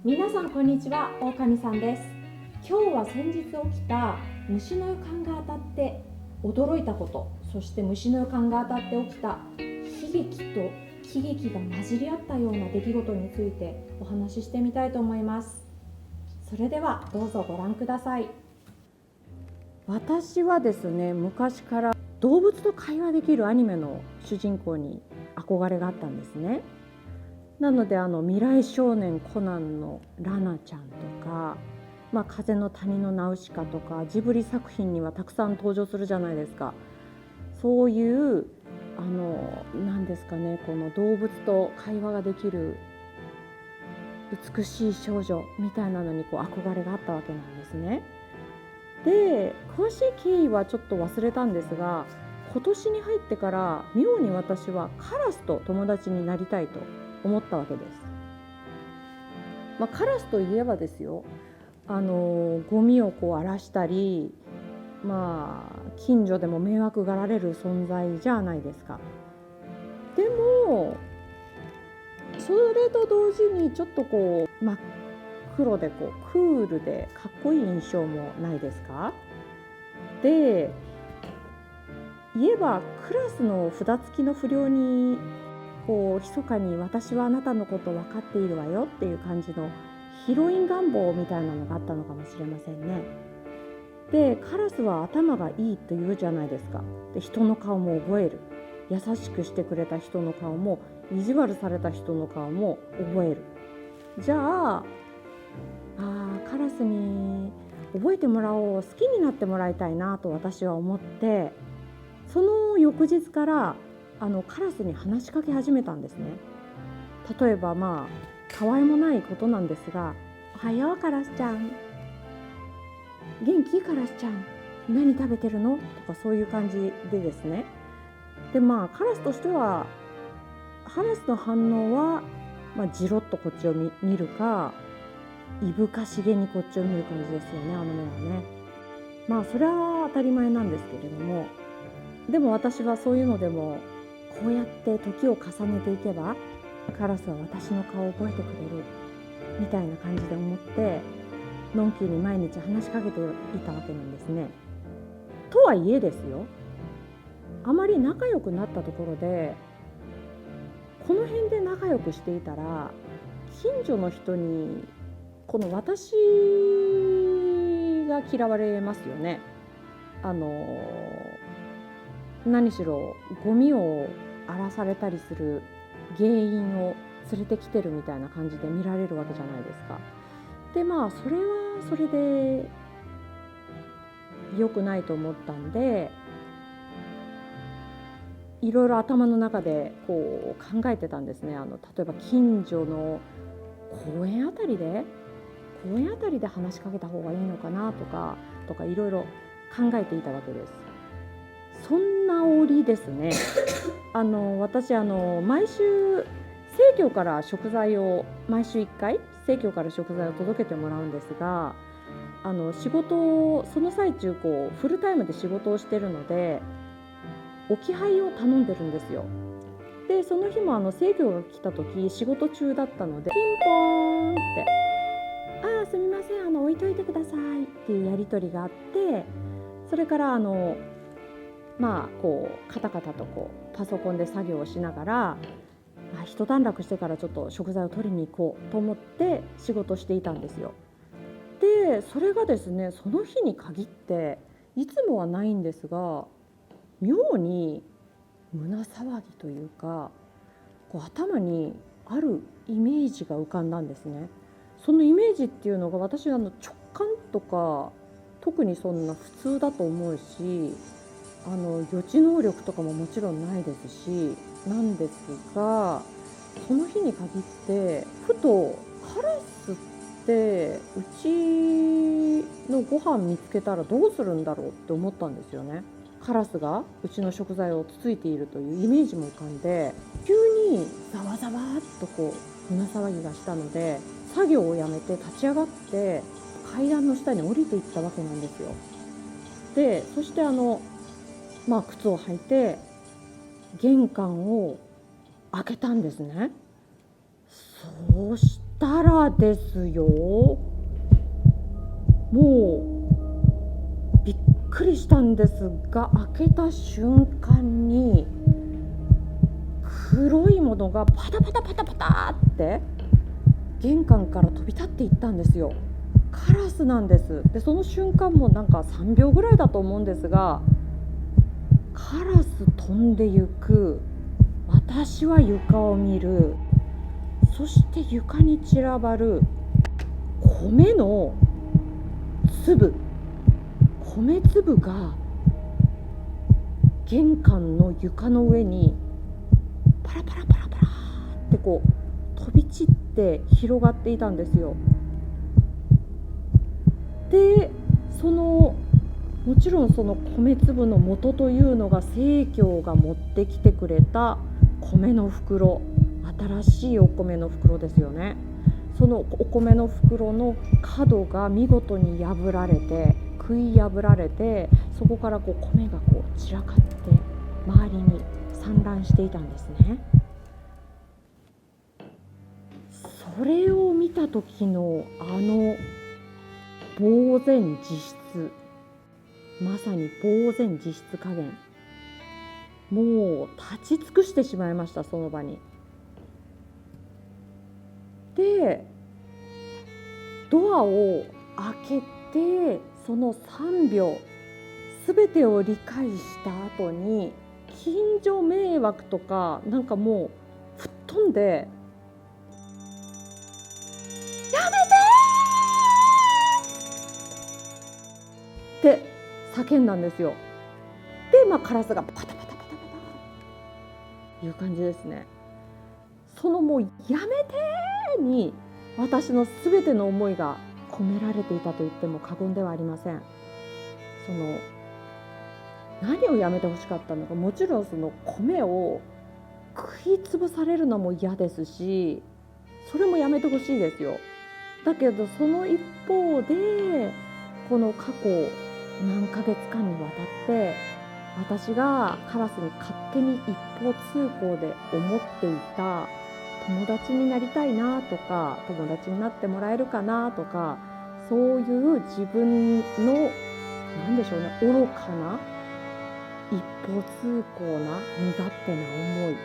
皆さんこんにちは、狼さんです。今日は先日起きた虫の予感が当たって驚いたこと、そして虫の予感が当たって起きた悲劇と喜劇が混じり合ったような出来事についてお話ししてみたいと思います。それではどうぞご覧ください。私はですね、昔から動物と会話できるアニメの主人公に憧れがあったんですね。なので未来少年コナンのラナちゃんとか、風の谷のナウシカとかジブリ作品にはたくさん登場するじゃないですか。そういう何ですかね、この動物と会話ができる美しい少女みたいなのに憧れがあったわけなんですね。で、詳しい経緯はちょっと忘れたんですが、今年に入ってから妙に私はカラスと友達になりたいと思ったわけです。カラスといえばですよ、ゴミを荒らしたり、近所でも迷惑がられる存在じゃないですか。でもそれと同時にちょっと真っ黒でクールでかっこいい印象もないですか。で、言えばクラスの札付きの不良に密かに私はあなたのこと分かっているわよっていう感じのヒロイン願望みたいなのがあったのかもしれませんね。で、カラスは頭がいいと言うじゃないですか。で、人の顔も覚える。優しくしてくれた人の顔も意地悪された人の顔も覚える。じゃあ、カラスに覚えてもらおう、好きになってもらいたいなと私は思って、その翌日からカラスに話しかけ始めたんですね。例えばたわいもないことなんですが、おはようカラスちゃん、元気カラスちゃん、何食べてるのとか、そういう感じでですね。でカラスとしては、カラスの反応は、じろっとこっちを 見るか、いぶかしげにこっちを見る感じですよね、あの目はね。それは当たり前なんですけれども、でも私はそういうのでもこうやって時を重ねていけばカラスは私の顔を覚えてくれるみたいな感じで思って、のんきに毎日話しかけていたわけなんですね。とはいえですよ、あまり仲良くなったところでこの辺で仲良くしていたら、近所の人にこの私が嫌われますよね。何しろゴミを荒らされたりする原因を連れてきてるみたいな感じで見られるわけじゃないですか。でそれはそれで良くないと思ったんで、いろいろ頭の中で考えてたんですね。例えば近所の公園あたりで話しかけた方がいいのかなとかいろいろ考えていたわけです。そんな折ですね、私毎週生協から食材を毎週1回生協から食材を届けてもらうんですが、仕事をその最中フルタイムで仕事をしてるので置き配を頼んでるんですよ。で、その日も生協が来た時仕事中だったので、ピンポーンってすみません、置いといてくださいっていうやり取りがあって、それからカタカタとパソコンで作業をしながら、一段落してからちょっと食材を取りに行こうと思って仕事していたんですよ。で、それがですね、その日に限っていつもはないんですが、妙に胸騒ぎというか、頭にあるイメージが浮かんだんですね。そのイメージっていうのが、私直感とか特にそんな普通だと思うし、予知能力とかももちろんないですしなんですが、その日に限ってふとカラスってうちのご飯見つけたらどうするんだろうって思ったんですよね。カラスがうちの食材をつついているというイメージも浮かんで、急にざわざわっと胸騒ぎがしたので、作業をやめて立ち上がって階段の下に降りていったわけなんですよ。で、そして靴を履いて玄関を開けたんですね。そうしたらですよ、もうびっくりしたんですが、開けた瞬間に黒いものがパタパタパタパタって玄関から飛び立っていったんですよ。カラスなんです。でその瞬間もなんか3秒ぐらいだと思うんですが、カラス飛んでゆく、私は床を見る、そして床に散らばる米の粒、米粒が玄関の床の上にパラパラパラパラってこう飛び散って広がっていたんですよ。でもちろんその米粒の元というのが生協が持ってきてくれた米の袋、新しいお米の袋ですよね。そのお米の袋の角が見事に破られて、食い破られて、そこからこう米がこう散らかって周りに散乱していたんですね。それを見た時の呆然自失、まさに呆然自失加減、もう立ち尽くしてしまいました、その場に。でドアを開けてその3秒全てを理解した後に、近所迷惑とかなんかもう吹っ飛んで、やめてって叫んだんですよ。で、カラスがパタパタパタパタいう感じですね。そのもうやめてに私のすべての思いが込められていたと言っても過言ではありません。何をやめてほしかったのか、もちろんその米を食いつぶされるのも嫌ですし、それもやめてほしいですよ。だけどその一方で、この過去何ヶ月間にわたって私がカラスに勝手に一方通行で思っていた、友達になりたいなとか、友達になってもらえるかなとか、そういう自分の何でしょうね、愚かな一方通行な身勝手な思い、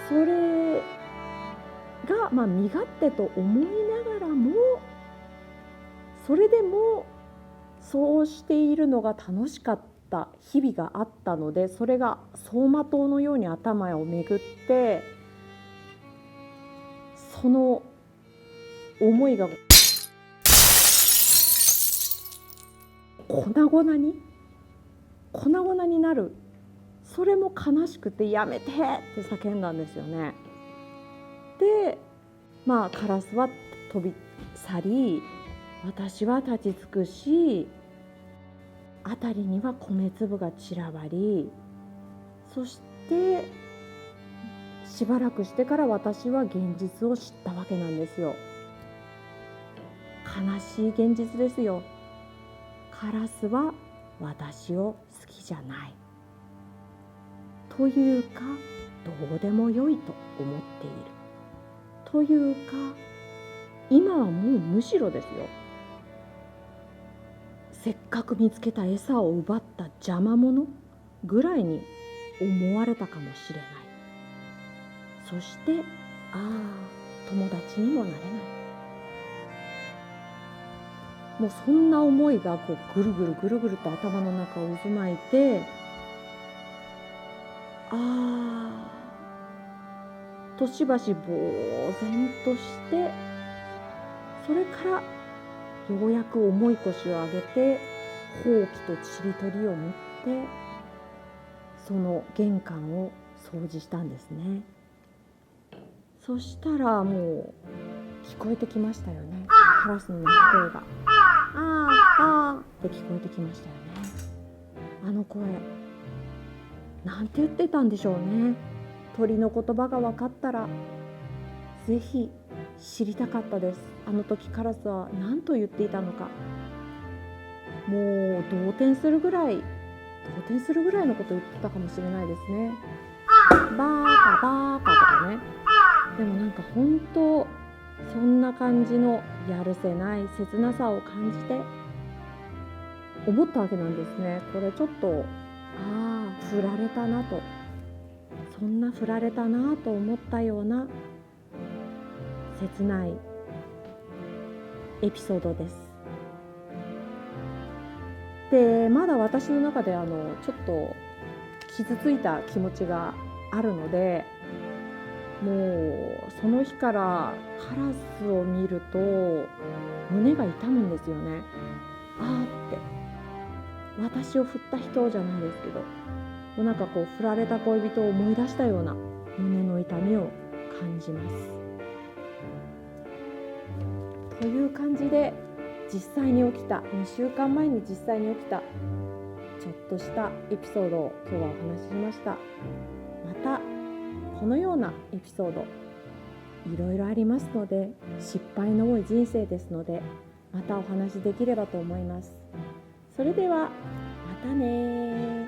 それが身勝手と思いながらも、それでもそうしているのが楽しかった日々があったので、それが走馬灯のように頭を巡って、その思いが粉々になる。それも悲しくて、やめてって叫んだんですよね。でカラスは飛び去り、私は立ち尽くし、辺りには米粒が散らばり、そしてしばらくしてから私は現実を知ったわけなんですよ。悲しい現実ですよ。カラスは私を好きじゃないというか、どうでもよいと思っているというか、今はもうむしろですよ、せっかく見つけた餌を奪った邪魔者ぐらいに思われたかもしれない。そして友達にもなれない、もうそんな思いがこうぐるぐるぐるぐると頭の中を渦巻いて、としばし呆然として、それからようやく重い腰を上げて、ほうきとちりとりを持ってその玄関を掃除したんですね。そしたらもう聞こえてきましたよね、カラスの鳴き声がって聞こえてきましたよね。あの声なんて言ってたんでしょうね。鳥の言葉が分かったらぜひ知りたかったです。あの時カラスは何と言っていたのか。もう動転するぐらいのこと言ってたかもしれないですね。バーカバーカとかね。でもなんか本当そんな感じのやるせない切なさを感じて思ったわけなんですね。これちょっと振られたなと、そんな振られたなと思ったような切ないエピソードです。でまだ私の中でちょっと傷ついた気持ちがあるので、もうその日からカラスを見ると胸が痛むんですよね。って私を振った人じゃないですけど、もうなんかこう振られた恋人を思い出したような胸の痛みを感じます。という感じで実際に起きた2週間前に実際に起きたちょっとしたエピソードを今日はお話ししました。またこのようなエピソードいろいろありますので、失敗の多い人生ですので、またお話しできればと思います。それではまたね。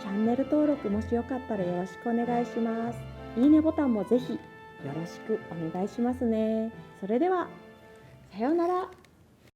チャンネル登録もしよかったらよろしくお願いします。いいねボタンもぜひよろしくお願いしますね。それではさようなら。